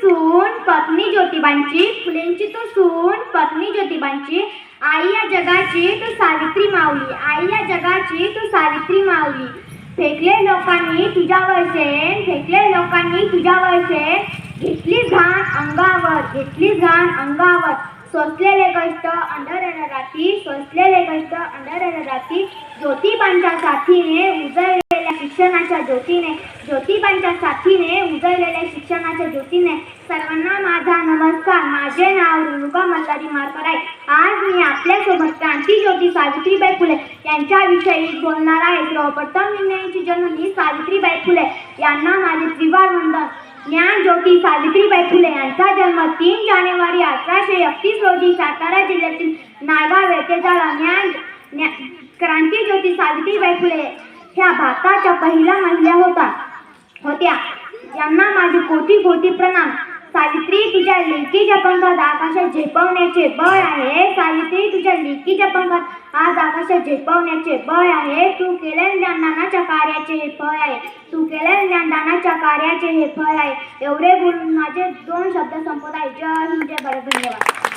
सून पत्नी ज्योतिबांची, फुलेंची तू सून पत्नी ज्योतिबांची, आई या जगाची तू सावित्री माऊली, आई या जगाची तू सावित्री माऊली. फेकले लोकांनी तुझ्यावर शेण, फेकले लोकांनी तुझ्यावर शेण, घेतली घाण अंगावर, घेतली घाण अंगावर. सोसलेले कष्ट अंधाऱ्या रात्री, सोसलेले कष्ट अंधाऱ्या रात्री, ज्योतिबांच्या साथीने उजळलेल्या शिक्षणाच्या ज्योतीने, ज्योतिबांच्या साथीने उजळलेल्या शिक्षणाच्या ज्योतीने. सर्वांना माझा नमस्कार. माझे नाव रेणुका मल्हारी मारकर आहे. आज मी आपल्यासोबत क्रांतीज्योती सावित्रीबाई फुले यांच्याविषयी बोलणार आहे. सर्वप्रथम निर्णयाची जननी सावित्रीबाई फुले यांना माझे त्रिवार वंदन. ज्ञानज्योती सावित्रीबाई फुले यांचा जन्म 3 जानेवारी 1831 रोजी सातारा जिल्ह्यातील नायगाव येथे झाला. क्रांतीज्योती सावित्रीबाई फुले ह्या भारताच्या पहिल्या महिला होत्या. यांना माझे कोटी कोटी प्रणाम. सावित्री, तुझ्या लेकीच्या पंखात आकाशात झेपावण्याचे बळ आहे. सावित्री, तुझ्या लेकीच्या पंखात आज आकाशात झेपावण्याचे बळ आहे. तू केलेल्या ज्ञानदानाच्या कार्याचे हे फळ आहे. तू केलेल्या ज्ञानदानाच्या कार्याचे हे फळ आहे. एवढे बोलून माझे 2 शब्द संपत आहे. जय हिंद, जय भारत. धन्यवाद.